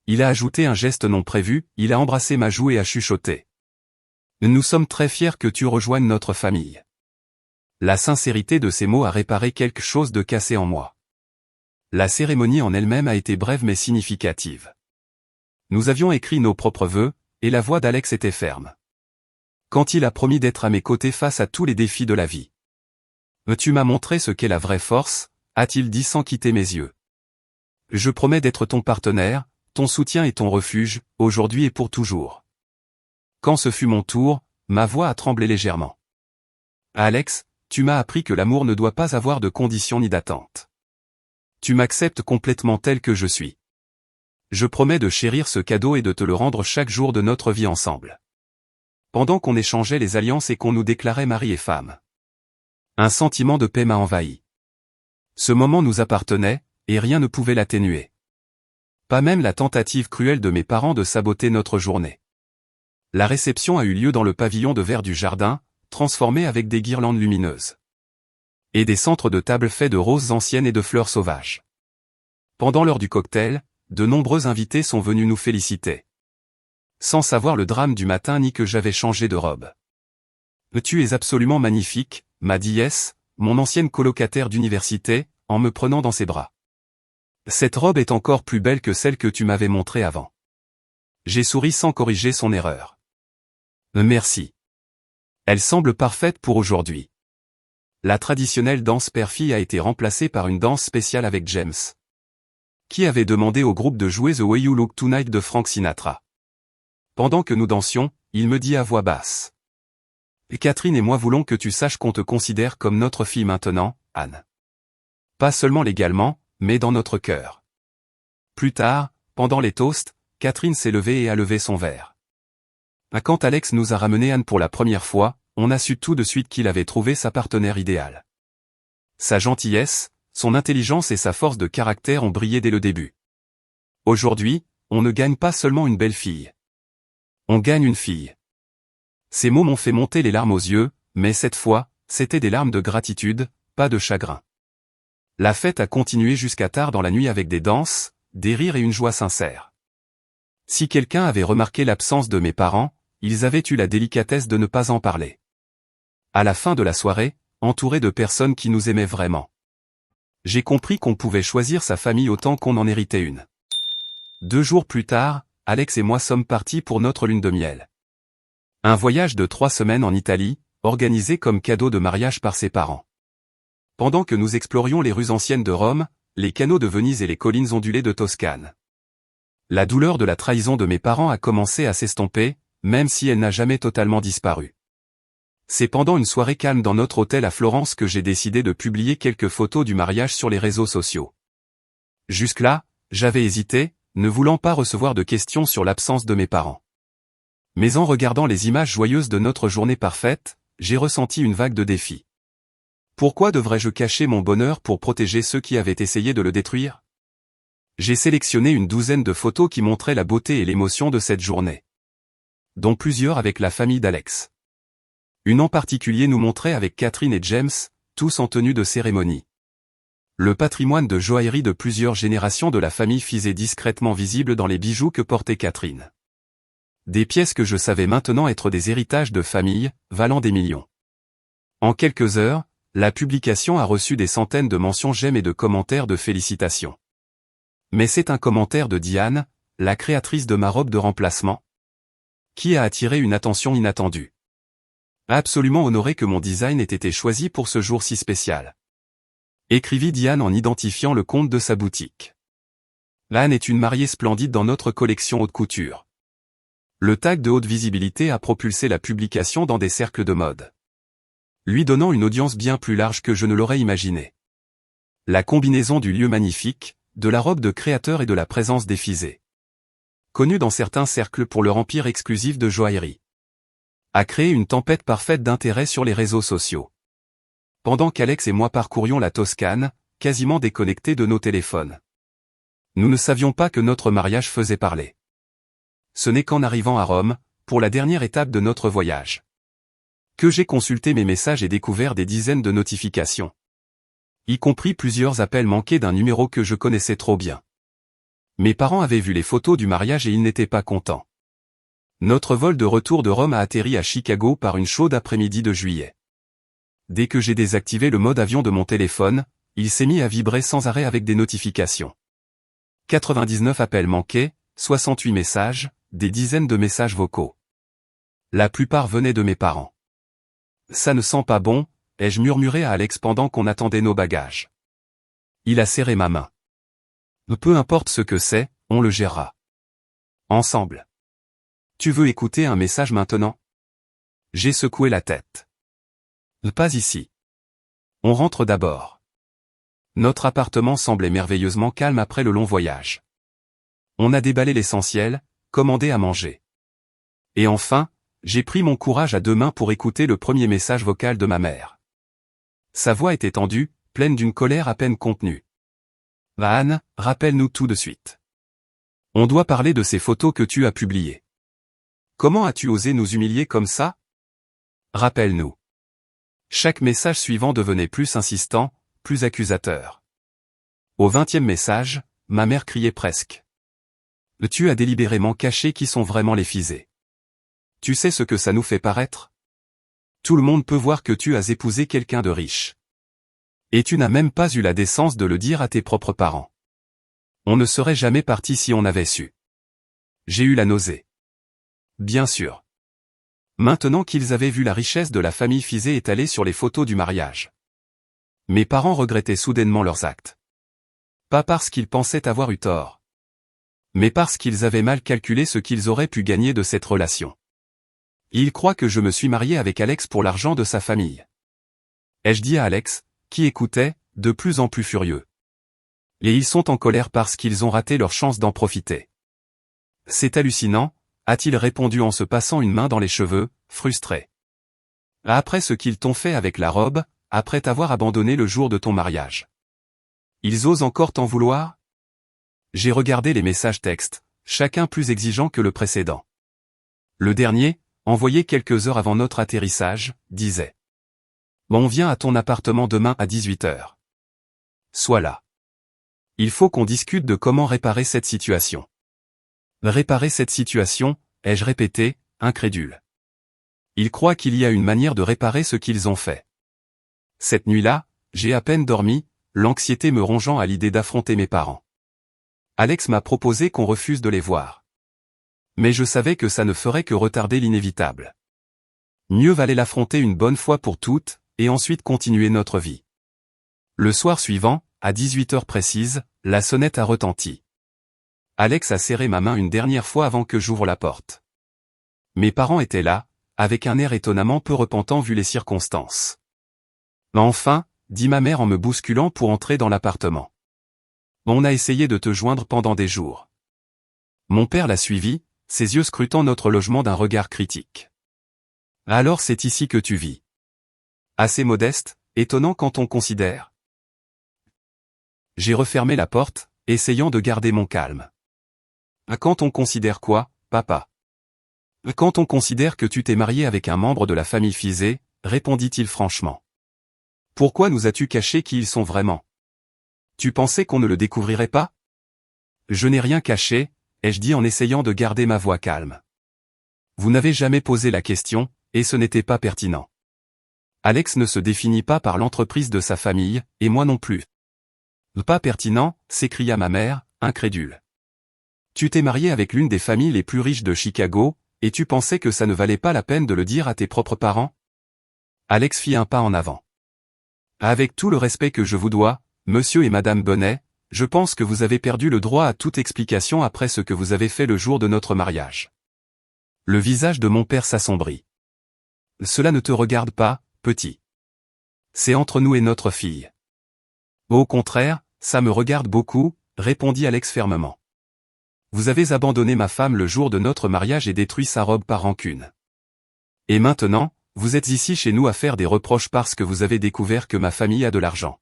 Il a ajouté un geste non prévu, il a embrassé ma joue et a chuchoté. Nous sommes très fiers que tu rejoignes notre famille. La sincérité de ces mots a réparé quelque chose de cassé en moi. La cérémonie en elle-même a été brève mais significative. Nous avions écrit nos propres vœux, et la voix d'Alex était ferme. Quand il a promis d'être à mes côtés face à tous les défis de la vie. Tu m'as montré ce qu'est la vraie force, a-t-il dit sans quitter mes yeux. Je promets d'être ton partenaire, ton soutien et ton refuge, aujourd'hui et pour toujours. Quand ce fut mon tour, ma voix a tremblé légèrement. Alex, tu m'as appris que l'amour ne doit pas avoir de conditions ni d'attente. Tu m'acceptes complètement tel que je suis. Je promets de chérir ce cadeau et de te le rendre chaque jour de notre vie ensemble. Pendant qu'on échangeait les alliances et qu'on nous déclarait mari et femme, un sentiment de paix m'a envahi. Ce moment nous appartenait, et rien ne pouvait l'atténuer. Pas même la tentative cruelle de mes parents de saboter notre journée. La réception a eu lieu dans le pavillon de verre du jardin, transformé avec des guirlandes lumineuses. Et des centres de table faits de roses anciennes et de fleurs sauvages. Pendant l'heure du cocktail, de nombreux invités sont venus nous féliciter. Sans savoir le drame du matin ni que j'avais changé de robe. Tu es absolument magnifique, m'a dit Yes, mon ancienne colocataire d'université, en me prenant dans ses bras. Cette robe est encore plus belle que celle que tu m'avais montrée avant. J'ai souri sans corriger son erreur. Merci. Elle semble parfaite pour aujourd'hui. La traditionnelle danse père-fille a été remplacée par une danse spéciale avec James, qui avait demandé au groupe de jouer The Way You Look Tonight de Frank Sinatra. Pendant que nous dansions, il me dit à voix basse. Catherine et moi voulons que tu saches qu'on te considère comme notre fille maintenant, Anne. Pas seulement légalement, mais dans notre cœur. Plus tard, pendant les toasts, Catherine s'est levée et a levé son verre. Quand Alex nous a ramené Anne pour la première fois, on a su tout de suite qu'il avait trouvé sa partenaire idéale. Sa gentillesse, son intelligence et sa force de caractère ont brillé dès le début. Aujourd'hui, on ne gagne pas seulement une belle fille. On gagne une fille. Ces mots m'ont fait monter les larmes aux yeux, mais cette fois, c'était des larmes de gratitude, pas de chagrin. La fête a continué jusqu'à tard dans la nuit avec des danses, des rires et une joie sincère. Si quelqu'un avait remarqué l'absence de mes parents, ils avaient eu la délicatesse de ne pas en parler. À la fin de la soirée, entouré de personnes qui nous aimaient vraiment, j'ai compris qu'on pouvait choisir sa famille autant qu'on en héritait une. 2 jours plus tard, Alex et moi sommes partis pour notre lune de miel. Un voyage de 3 semaines en Italie, organisé comme cadeau de mariage par ses parents. Pendant que nous explorions les rues anciennes de Rome, les canaux de Venise et les collines ondulées de Toscane. La douleur de la trahison de mes parents a commencé à s'estomper, même si elle n'a jamais totalement disparu. C'est pendant une soirée calme dans notre hôtel à Florence que j'ai décidé de publier quelques photos du mariage sur les réseaux sociaux. Jusque-là, j'avais hésité, ne voulant pas recevoir de questions sur l'absence de mes parents. Mais en regardant les images joyeuses de notre journée parfaite, j'ai ressenti une vague de défis. Pourquoi devrais-je cacher mon bonheur pour protéger ceux qui avaient essayé de le détruire? J'ai sélectionné une douzaine de photos qui montraient la beauté et l'émotion de cette journée, dont plusieurs avec la famille d'Alex. Une en particulier nous montrait avec Catherine et James, tous en tenue de cérémonie. Le patrimoine de joaillerie de plusieurs générations de la famille faisait discrètement visible dans les bijoux que portait Catherine. Des pièces que je savais maintenant être des héritages de famille, valant des millions. En quelques heures, la publication a reçu des centaines de mentions j'aime et de commentaires de félicitations. Mais c'est un commentaire de Diane, la créatrice de ma robe de remplacement, qui a attiré une attention inattendue. Absolument honoré que mon design ait été choisi pour ce jour si spécial. Écrivit Diane en identifiant le compte de sa boutique. Anne est une mariée splendide dans notre collection haute couture. Le tag de haute visibilité a propulsé la publication dans des cercles de mode, lui donnant une audience bien plus large que je ne l'aurais imaginé. La combinaison du lieu magnifique, de la robe de créateur et de la présence d'Effizé, connu dans certains cercles pour leur empire exclusif de joaillerie, a créé une tempête parfaite d'intérêt sur les réseaux sociaux. Pendant qu'Alex et moi parcourions la Toscane, quasiment déconnectés de nos téléphones, nous ne savions pas que notre mariage faisait parler. Ce n'est qu'en arrivant à Rome, pour la dernière étape de notre voyage, que j'ai consulté mes messages et découvert des dizaines de notifications, y compris plusieurs appels manqués d'un numéro que je connaissais trop bien. Mes parents avaient vu les photos du mariage et ils n'étaient pas contents. Notre vol de retour de Rome a atterri à Chicago par une chaude après-midi de juillet. Dès que j'ai désactivé le mode avion de mon téléphone, il s'est mis à vibrer sans arrêt avec des notifications. 99 appels manqués, 68 messages, des dizaines de messages vocaux. La plupart venaient de mes parents. Ça ne sent pas bon, ai-je murmuré à Alex pendant qu'on attendait nos bagages. il a serré ma main. Peu importe ce que c'est, on le gérera. Ensemble. Tu veux écouter un message maintenant? J'ai secoué la tête. Pas ici. On rentre d'abord. Notre appartement semblait merveilleusement calme après le long voyage. On a déballé l'essentiel, commandé à manger. Et enfin, j'ai pris mon courage à deux mains pour écouter le premier message vocal de ma mère. Sa voix était tendue, pleine d'une colère à peine contenue. Anne, rappelle-nous tout de suite. On doit parler de ces photos que tu as publiées. Comment as-tu osé nous humilier comme ça? Rappelle-nous. Chaque message suivant devenait plus insistant, plus accusateur. Au 20e message, ma mère criait presque. Tu as délibérément caché qui sont vraiment les Fizet. Tu sais ce que ça nous fait paraître? Tout le monde peut voir que tu as épousé quelqu'un de riche. Et tu n'as même pas eu la décence de le dire à tes propres parents. On ne serait jamais parti si on avait su. J'ai eu la nausée. Bien sûr. Maintenant qu'ils avaient vu la richesse de la famille Fizet étalée sur les photos du mariage. Mes parents regrettaient soudainement leurs actes. Pas parce qu'ils pensaient avoir eu tort. Mais parce qu'ils avaient mal calculé ce qu'ils auraient pu gagner de cette relation. Ils croient que je me suis marié avec Alex pour l'argent de sa famille. Ai-je dit à Alex, qui écoutait, de plus en plus furieux. Et ils sont en colère parce qu'ils ont raté leur chance d'en profiter. C'est hallucinant, a-t-il répondu en se passant une main dans les cheveux, frustré. Après ce qu'ils t'ont fait avec la robe, après t'avoir abandonné le jour de ton mariage. Ils osent encore t'en vouloir? J'ai regardé les messages textes, chacun plus exigeant que le précédent. Le dernier, envoyé quelques heures avant notre atterrissage, disait. On vient à ton appartement demain à 18h. Sois là. Il faut qu'on discute de comment réparer cette situation. Réparer cette situation, ai-je répété, incrédule. Ils croient qu'il y a une manière de réparer ce qu'ils ont fait. Cette nuit-là, j'ai à peine dormi, l'anxiété me rongeant à l'idée d'affronter mes parents. Alex m'a proposé qu'on refuse de les voir. Mais je savais que ça ne ferait que retarder l'inévitable. Mieux valait l'affronter une bonne fois pour toutes, et ensuite continuer notre vie. Le soir suivant, à 18h précise, la sonnette a retenti. Alex a serré ma main une dernière fois avant que j'ouvre la porte. Mes parents étaient là, avec un air étonnamment peu repentant vu les circonstances. Enfin, dit ma mère en me bousculant pour entrer dans l'appartement. On a essayé de te joindre pendant des jours. Mon père l'a suivi, ses yeux scrutant notre logement d'un regard critique. Alors c'est ici que tu vis. Assez modeste, étonnant quand on considère. J'ai refermé la porte, essayant de garder mon calme. Quand on considère quoi, papa? Quand on considère que tu t'es marié avec un membre de la famille Fizet, répondit-il franchement. Pourquoi nous as-tu caché qui ils sont vraiment? Tu pensais qu'on ne le découvrirait pas? Je n'ai rien caché, ai-je dit en essayant de garder ma voix calme. Vous n'avez jamais posé la question, et ce n'était pas pertinent. Alex ne se définit pas par l'entreprise de sa famille, et moi non plus. Pas pertinent, s'écria ma mère, incrédule. Tu t'es marié avec l'une des familles les plus riches de Chicago, et tu pensais que ça ne valait pas la peine de le dire à tes propres parents? Alex fit un pas en avant. Avec tout le respect que je vous dois, monsieur et madame Bonnet, je pense que vous avez perdu le droit à toute explication après ce que vous avez fait le jour de notre mariage. Le visage de mon père s'assombrit. Cela ne te regarde pas, petit. C'est entre nous et notre fille. Au contraire, ça me regarde beaucoup, répondit Alex fermement. Vous avez abandonné ma femme le jour de notre mariage et détruit sa robe par rancune. Et maintenant, vous êtes ici chez nous à faire des reproches parce que vous avez découvert que ma famille a de l'argent.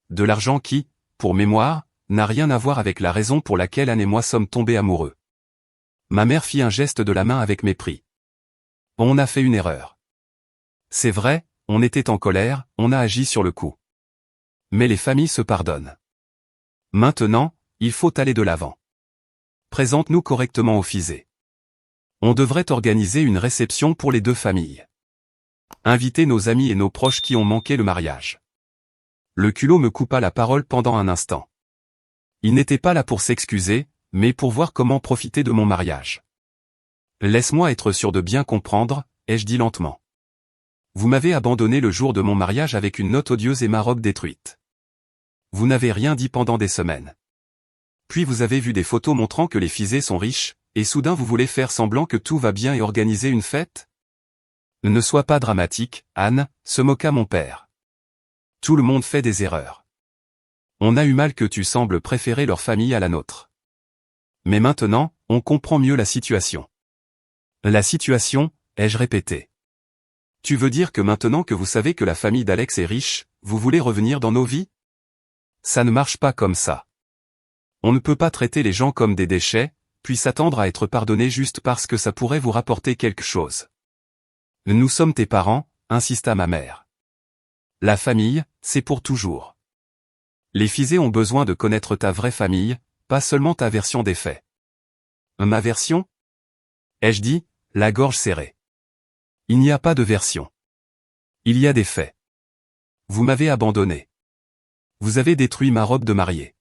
De l'argent qui, pour mémoire, n'a rien à voir avec la raison pour laquelle Anne et moi sommes tombés amoureux. Ma mère fit un geste de la main avec mépris. On a fait une erreur. C'est vrai, on était en colère, on a agi sur le coup. Mais les familles se pardonnent. Maintenant, il faut aller de l'avant. Présente-nous correctement aux Fizet. On devrait organiser une réception pour les deux familles. Inviter nos amis et nos proches qui ont manqué le mariage. Le culot me coupa la parole pendant un instant. Il n'était pas là pour s'excuser, mais pour voir comment profiter de mon mariage. Laisse-moi être sûr de bien comprendre, ai-je dit lentement. Vous m'avez abandonné le jour de mon mariage avec une note odieuse et ma robe détruite. Vous n'avez rien dit pendant des semaines. Puis vous avez vu des photos montrant que les Fizet sont riches, et soudain vous voulez faire semblant que tout va bien et organiser une fête? Ne sois pas dramatique, Anne, se moqua mon père. Tout le monde fait des erreurs. On a eu mal que tu sembles préférer leur famille à la nôtre. Mais maintenant, on comprend mieux la situation. La situation, ai-je répété. Tu veux dire que maintenant que vous savez que la famille d'Alex est riche, vous voulez revenir dans nos vies? Ça ne marche pas comme ça. On ne peut pas traiter les gens comme des déchets, puis s'attendre à être pardonné juste parce que ça pourrait vous rapporter quelque chose. Nous sommes tes parents, insista ma mère. La famille, c'est pour toujours. Les Fizet ont besoin de connaître ta vraie famille, pas seulement ta version des faits. Ma version? Ai-je dit, la gorge serrée. Il n'y a pas de version. Il y a des faits. Vous m'avez abandonné. Vous avez détruit ma robe de mariée.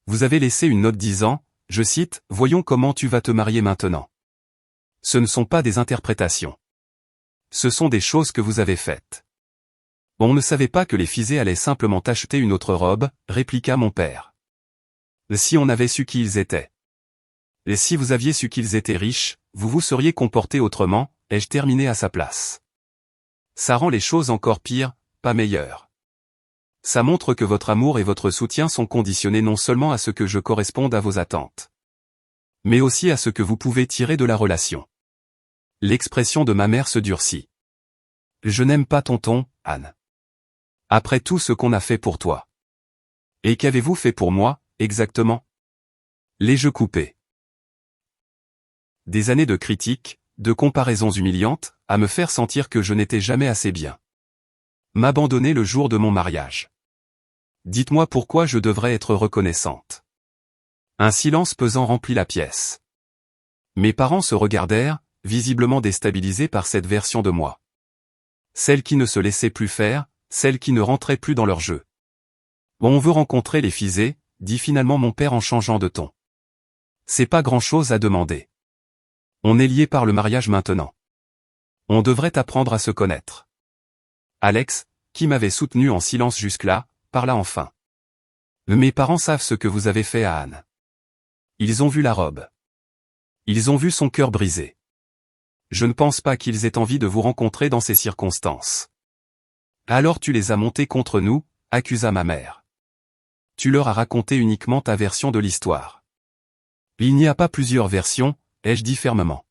Vous avez laissé une note disant, je cite, « Voyons comment tu vas te marier maintenant ». Ce ne sont pas des interprétations. Ce sont des choses que vous avez faites. On ne savait pas que les Fizet allaient simplement acheter une autre robe, répliqua mon père. Si on avait su qui ils étaient. Et si vous aviez su qu'ils étaient riches, vous vous seriez comporté autrement, ai-je terminé à sa place. Ça rend les choses encore pires, pas meilleures. Ça montre que votre amour et votre soutien sont conditionnés non seulement à ce que je corresponde à vos attentes, mais aussi à ce que vous pouvez tirer de la relation. L'expression de ma mère se durcit. Je n'aime pas tonton, Anne. Après tout ce qu'on a fait pour toi. Et qu'avez-vous fait pour moi, exactement? L'ai-je coupé? Des années de critiques, de comparaisons humiliantes, à me faire sentir que je n'étais jamais assez bien. M'abandonner le jour de mon mariage. Dites-moi pourquoi je devrais être reconnaissante. Un silence pesant remplit la pièce. Mes parents se regardèrent, visiblement déstabilisés par cette version de moi. Celle qui ne se laissait plus faire, celle qui ne rentrait plus dans leur jeu. On veut rencontrer les Fizet, dit finalement mon père en changeant de ton. C'est pas grand-chose à demander. On est liés par le mariage maintenant. On devrait apprendre à se connaître. Alex, qui m'avait soutenu en silence jusque-là, parla enfin. Mes parents savent ce que vous avez fait à Anne. Ils ont vu la robe. Ils ont vu son cœur brisé. Je ne pense pas qu'ils aient envie de vous rencontrer dans ces circonstances. Alors tu les as montés contre nous, accusa ma mère. Tu leur as raconté uniquement ta version de l'histoire. Il n'y a pas plusieurs versions, ai-je dit fermement.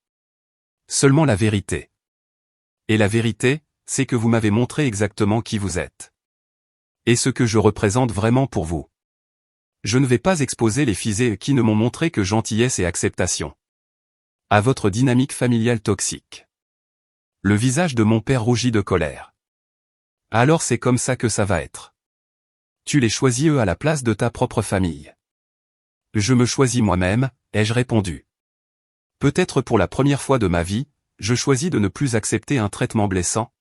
Seulement la vérité. Et la vérité, c'est que vous m'avez montré exactement qui vous êtes. Et ce que je représente vraiment pour vous. Je ne vais pas exposer les Fizet qui ne m'ont montré que gentillesse et acceptation. À votre dynamique familiale toxique. Le visage de mon père rougit de colère. Alors c'est comme ça que ça va être. Tu les choisis eux à la place de ta propre famille. Je me choisis moi-même, ai-je répondu. Peut-être pour la première fois de ma vie, je choisis de ne plus accepter un traitement blessant.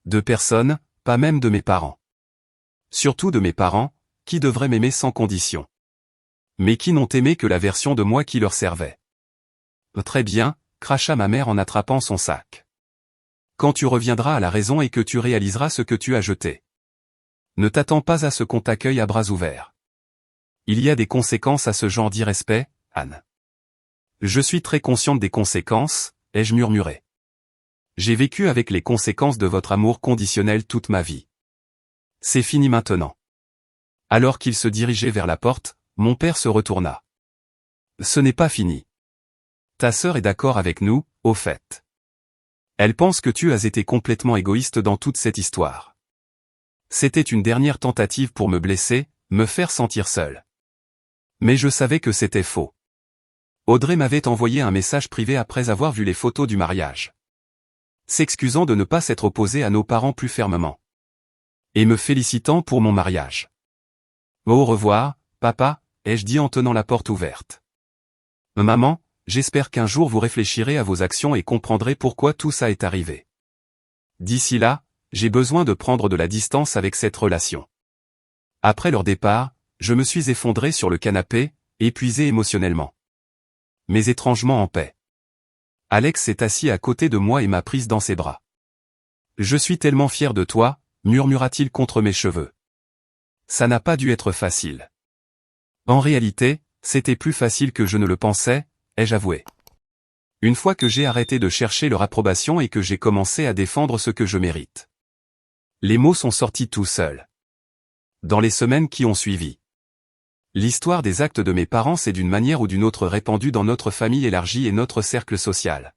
De personne, pas même de mes parents. Surtout de mes parents, qui devraient m'aimer sans condition. Mais qui n'ont aimé que la version de moi qui leur servait. Très bien, cracha ma mère en attrapant son sac. Quand tu reviendras à la raison et que tu réaliseras ce que tu as jeté. Ne t'attends pas à ce qu'on t'accueille à bras ouverts. Il y a des conséquences à ce genre d'irrespect, Anne. Je suis très consciente des conséquences, ai-je murmuré. J'ai vécu avec les conséquences de votre amour conditionnel toute ma vie. C'est fini maintenant. Alors qu'il se dirigeait vers la porte, mon père se retourna. Ce n'est pas fini. Ta sœur est d'accord avec nous, au fait. Elle pense que tu as été complètement égoïste dans toute cette histoire. C'était une dernière tentative pour me blesser, me faire sentir seul. Mais je savais que c'était faux. Audrey m'avait envoyé un message privé après avoir vu les photos du mariage. S'excusant de ne pas s'être opposée à nos parents plus fermement. Et me félicitant pour mon mariage. Au revoir, papa, ai-je dit en tenant la porte ouverte. Maman, j'espère qu'un jour vous réfléchirez à vos actions et comprendrez pourquoi tout ça est arrivé. D'ici là, j'ai besoin de prendre de la distance avec cette relation. Après leur départ, je me suis effondré sur le canapé, épuisé émotionnellement. Mais étrangement en paix. Alex s'est assis à côté de moi et m'a prise dans ses bras. Je suis tellement fier de toi, murmura-t-il contre mes cheveux. Ça n'a pas dû être facile. En réalité, c'était plus facile que je ne le pensais, ai-je avoué. Une fois que j'ai arrêté de chercher leur approbation et que j'ai commencé à défendre ce que je mérite. Les mots sont sortis tout seuls. Dans les semaines qui ont suivi. L'histoire des actes de mes parents s'est d'une manière ou d'une autre répandue dans notre famille élargie et notre cercle social.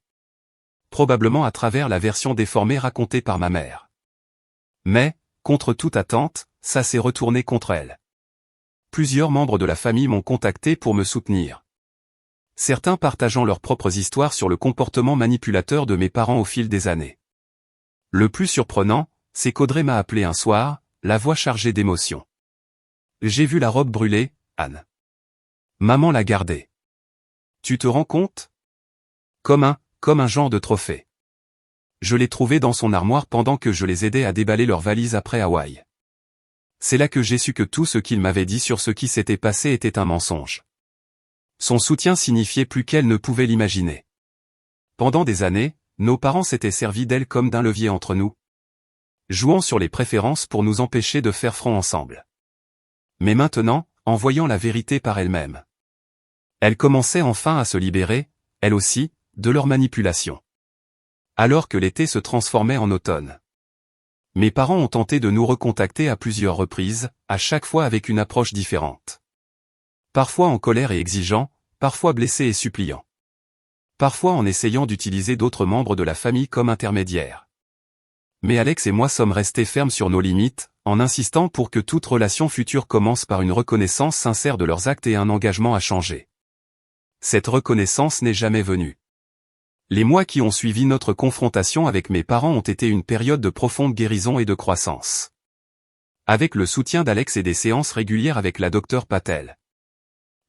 Probablement à travers la version déformée racontée par ma mère. Mais, contre toute attente, ça s'est retourné contre elle. Plusieurs membres de la famille m'ont contacté pour me soutenir. Certains partageant leurs propres histoires sur le comportement manipulateur de mes parents au fil des années. Le plus surprenant, c'est qu'Audrey m'a appelé un soir, la voix chargée d'émotion. J'ai vu la robe brûler, Anne. Maman l'a gardée. Tu te rends compte? Comme un genre de trophée. Je l'ai trouvée dans son armoire pendant que je les aidais à déballer leurs valises après Hawaï. C'est là que j'ai su que tout ce qu'il m'avait dit sur ce qui s'était passé était un mensonge. Son soutien signifiait plus qu'elle ne pouvait l'imaginer. Pendant des années, nos parents s'étaient servis d'elle comme d'un levier entre nous, jouant sur les préférences pour nous empêcher de faire front ensemble. Mais maintenant, en voyant la vérité par elle-même, elle commençait enfin à se libérer, elle aussi, de leur manipulation. Alors que l'été se transformait en automne. Mes parents ont tenté de nous recontacter à plusieurs reprises, à chaque fois avec une approche différente. Parfois en colère et exigeant, parfois blessé et suppliant. Parfois en essayant d'utiliser d'autres membres de la famille comme intermédiaires. Mais Alex et moi sommes restés fermes sur nos limites, en insistant pour que toute relation future commence par une reconnaissance sincère de leurs actes et un engagement à changer. Cette reconnaissance n'est jamais venue. Les mois qui ont suivi notre confrontation avec mes parents ont été une période de profonde guérison et de croissance. Avec le soutien d'Alex et des séances régulières avec la docteure Patel.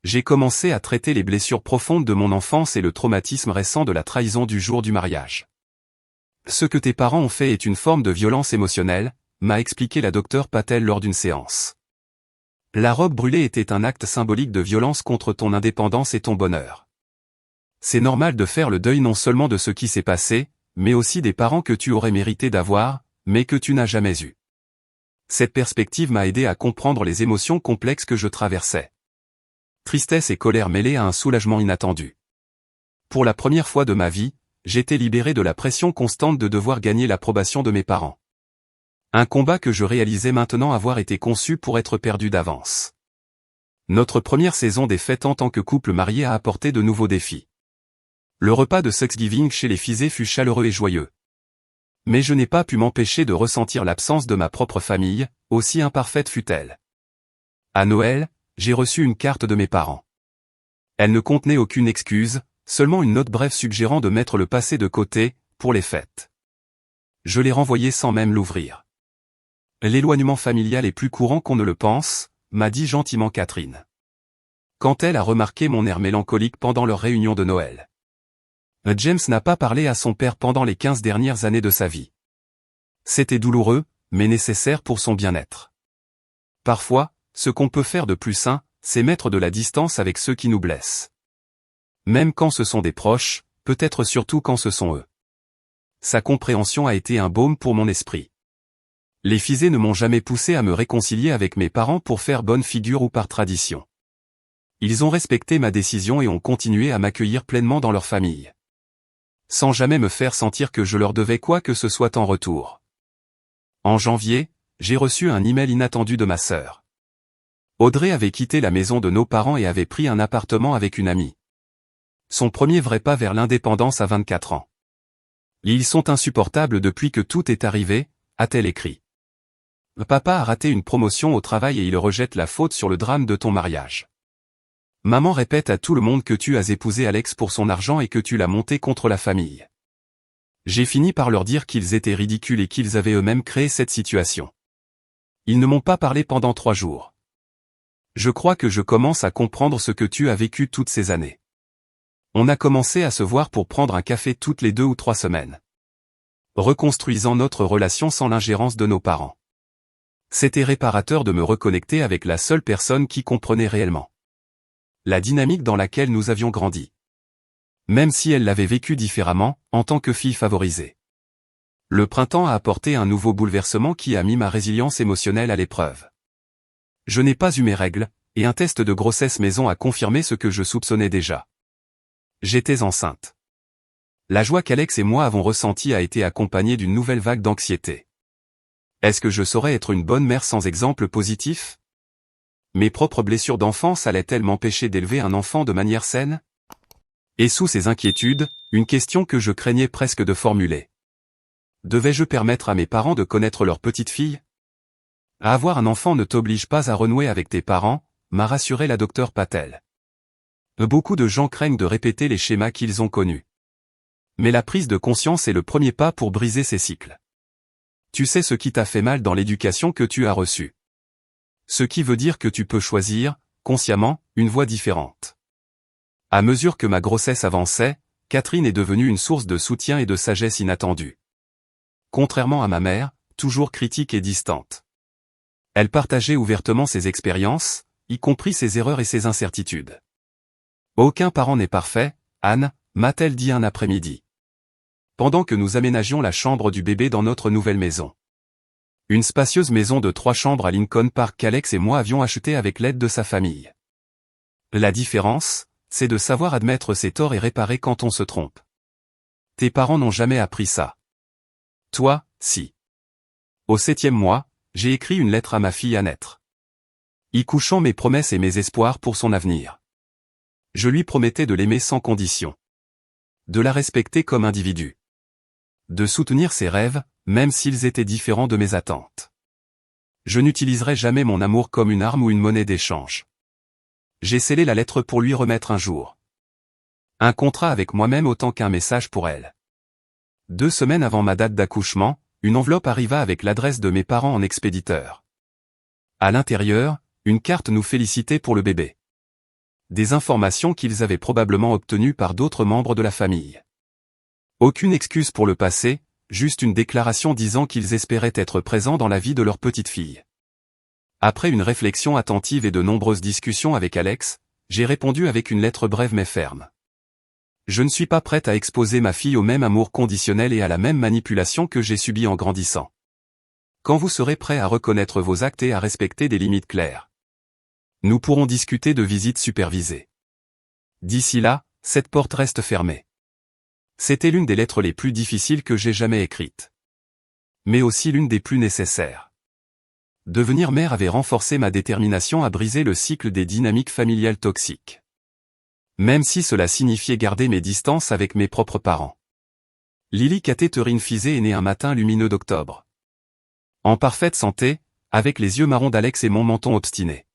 J'ai commencé à traiter les blessures profondes de mon enfance et le traumatisme récent de la trahison du jour du mariage. Ce que tes parents ont fait est une forme de violence émotionnelle, m'a expliqué la docteure Patel lors d'une séance. La robe brûlée était un acte symbolique de violence contre ton indépendance et ton bonheur. C'est normal de faire le deuil non seulement de ce qui s'est passé, mais aussi des parents que tu aurais mérité d'avoir, mais que tu n'as jamais eus. Cette perspective m'a aidé à comprendre les émotions complexes que je traversais. Tristesse et colère mêlées à un soulagement inattendu. Pour la première fois de ma vie, j'étais libéré de la pression constante de devoir gagner l'approbation de mes parents. Un combat que je réalisais maintenant avoir été conçu pour être perdu d'avance. Notre première saison des fêtes en tant que couple marié a apporté de nouveaux défis. Le repas de Thanksgiving chez les Fizet fut chaleureux et joyeux. Mais je n'ai pas pu m'empêcher de ressentir l'absence de ma propre famille, aussi imparfaite fut-elle. À Noël, j'ai reçu une carte de mes parents. Elle ne contenait aucune excuse, seulement une note brève suggérant de mettre le passé de côté, pour les fêtes. Je l'ai renvoyée sans même l'ouvrir. L'éloignement familial est plus courant qu'on ne le pense, m'a dit gentiment Catherine. Quand elle a remarqué mon air mélancolique pendant leur réunion de Noël. James n'a pas parlé à son père pendant les 15 dernières années de sa vie. C'était douloureux, mais nécessaire pour son bien-être. Parfois, ce qu'on peut faire de plus sain, c'est mettre de la distance avec ceux qui nous blessent. Même quand ce sont des proches, peut-être surtout quand ce sont eux. Sa compréhension a été un baume pour mon esprit. Les Fizet ne m'ont jamais poussé à me réconcilier avec mes parents pour faire bonne figure ou par tradition. Ils ont respecté ma décision et ont continué à m'accueillir pleinement dans leur famille. Sans jamais me faire sentir que je leur devais quoi que ce soit en retour. En janvier, j'ai reçu un email inattendu de ma sœur. Audrey avait quitté la maison de nos parents et avait pris un appartement avec une amie. Son premier vrai pas vers l'indépendance à 24 ans. Ils sont insupportables depuis que tout est arrivé, a-t-elle écrit. Papa a raté une promotion au travail et il rejette la faute sur le drame de ton mariage. Maman répète à tout le monde que tu as épousé Alex pour son argent et que tu l'as monté contre la famille. J'ai fini par leur dire qu'ils étaient ridicules et qu'ils avaient eux-mêmes créé cette situation. Ils ne m'ont pas parlé pendant 3 jours. Je crois que je commence à comprendre ce que tu as vécu toutes ces années. On a commencé à se voir pour prendre un café toutes les 2 ou 3 semaines. Reconstruisant notre relation sans l'ingérence de nos parents. C'était réparateur de me reconnecter avec la seule personne qui comprenait réellement la dynamique dans laquelle nous avions grandi. Même si elle l'avait vécu différemment, en tant que fille favorisée. Le printemps a apporté un nouveau bouleversement qui a mis ma résilience émotionnelle à l'épreuve. Je n'ai pas eu mes règles, et un test de grossesse maison a confirmé ce que je soupçonnais déjà. J'étais enceinte. La joie qu'Alex et moi avons ressentie a été accompagnée d'une nouvelle vague d'anxiété. Est-ce que je saurais être une bonne mère sans exemple positif? Mes propres blessures d'enfance allaient-elles m'empêcher d'élever un enfant de manière saine? Et sous ces inquiétudes, une question que je craignais presque de formuler. Devais-je permettre à mes parents de connaître leur petite fille? Avoir un enfant ne t'oblige pas à renouer avec tes parents, m'a rassuré la docteure Patel. Beaucoup de gens craignent de répéter les schémas qu'ils ont connus. Mais la prise de conscience est le premier pas pour briser ces cycles. Tu sais ce qui t'a fait mal dans l'éducation que tu as reçue. Ce qui veut dire que tu peux choisir, consciemment, une voie différente. À mesure que ma grossesse avançait, Catherine est devenue une source de soutien et de sagesse inattendue. Contrairement à ma mère, toujours critique et distante. Elle partageait ouvertement ses expériences, y compris ses erreurs et ses incertitudes. Aucun parent n'est parfait, Anne, m'a-t-elle dit un après-midi. Pendant que nous aménagions la chambre du bébé dans notre nouvelle maison. Une spacieuse maison de 3 chambres à Lincoln Park qu'Alex et moi avions achetée avec l'aide de sa famille. La différence, c'est de savoir admettre ses torts et réparer quand on se trompe. Tes parents n'ont jamais appris ça. Toi, si. Au 7e mois, j'ai écrit une lettre à ma fille à naître. Y couchant mes promesses et mes espoirs pour son avenir. Je lui promettais de l'aimer sans condition. De la respecter comme individu. De soutenir ses rêves, même s'ils étaient différents de mes attentes. Je n'utiliserai jamais mon amour comme une arme ou une monnaie d'échange. J'ai scellé la lettre pour lui remettre un jour. Un contrat avec moi-même autant qu'un message pour elle. 2 semaines avant ma date d'accouchement, une enveloppe arriva avec l'adresse de mes parents en expéditeur. À l'intérieur, une carte nous félicitait pour le bébé. Des informations qu'ils avaient probablement obtenues par d'autres membres de la famille. Aucune excuse pour le passé, juste une déclaration disant qu'ils espéraient être présents dans la vie de leur petite fille. Après une réflexion attentive et de nombreuses discussions avec Alex, j'ai répondu avec une lettre brève mais ferme. Je ne suis pas prête à exposer ma fille au même amour conditionnel et à la même manipulation que j'ai subi en grandissant. Quand vous serez prêt à reconnaître vos actes et à respecter des limites claires, nous pourrons discuter de visites supervisées. D'ici là, cette porte reste fermée. C'était l'une des lettres les plus difficiles que j'ai jamais écrites. Mais aussi l'une des plus nécessaires. Devenir mère avait renforcé ma détermination à briser le cycle des dynamiques familiales toxiques. Même si cela signifiait garder mes distances avec mes propres parents. Lily Catherine Fizet est née un matin lumineux d'octobre. En parfaite santé, avec les yeux marrons d'Alex et mon menton obstiné.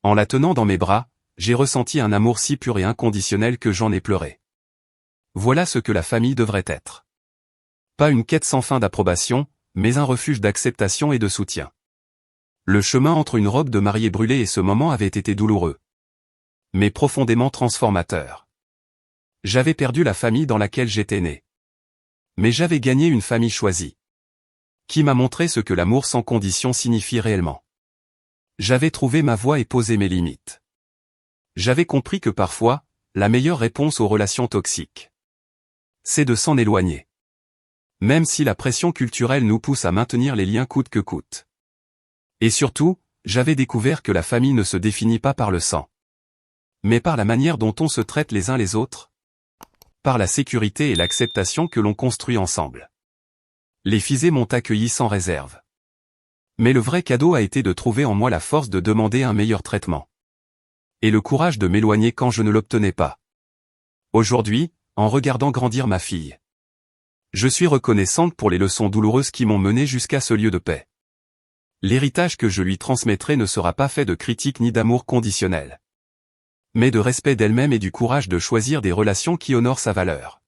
En la tenant dans mes bras, j'ai ressenti un amour si pur et inconditionnel que j'en ai pleuré. Voilà ce que la famille devrait être. Pas une quête sans fin d'approbation, mais un refuge d'acceptation et de soutien. Le chemin entre une robe de mariée brûlée et ce moment avait été douloureux. Mais profondément transformateur. J'avais perdu la famille dans laquelle j'étais né. Mais j'avais gagné une famille choisie. Qui m'a montré ce que l'amour sans condition signifie réellement. J'avais trouvé ma voie et posé mes limites. J'avais compris que parfois, la meilleure réponse aux relations toxiques, c'est de s'en éloigner. Même si la pression culturelle nous pousse à maintenir les liens coûte que coûte. Et surtout, j'avais découvert que la famille ne se définit pas par le sang. Mais par la manière dont on se traite les uns les autres. Par la sécurité et l'acceptation que l'on construit ensemble. Les Fizet m'ont accueilli sans réserve. Mais le vrai cadeau a été de trouver en moi la force de demander un meilleur traitement. Et le courage de m'éloigner quand je ne l'obtenais pas. Aujourd'hui, en regardant grandir ma fille, je suis reconnaissante pour les leçons douloureuses qui m'ont mené jusqu'à ce lieu de paix. L'héritage que je lui transmettrai ne sera pas fait de critiques ni d'amour conditionnel. Mais de respect d'elle-même et du courage de choisir des relations qui honorent sa valeur.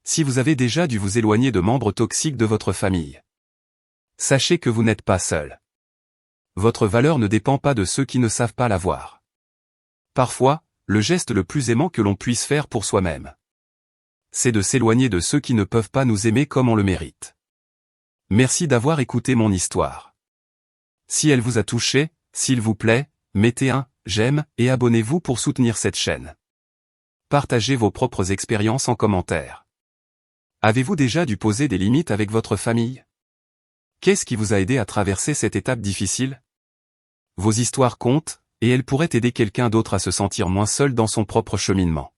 Si vous avez déjà dû vous éloigner de membres toxiques de votre famille, sachez que vous n'êtes pas seul. Votre valeur ne dépend pas de ceux qui ne savent pas la voir. Parfois, le geste le plus aimant que l'on puisse faire pour soi-même, c'est de s'éloigner de ceux qui ne peuvent pas nous aimer comme on le mérite. Merci d'avoir écouté mon histoire. Si elle vous a touché, s'il vous plaît, mettez un j'aime et abonnez-vous pour soutenir cette chaîne. Partagez vos propres expériences en commentaire. Avez-vous déjà dû poser des limites avec votre famille? Qu'est-ce qui vous a aidé à traverser cette étape difficile? vos histoires comptent, et elles pourraient aider quelqu'un d'autre à se sentir moins seul dans son propre cheminement.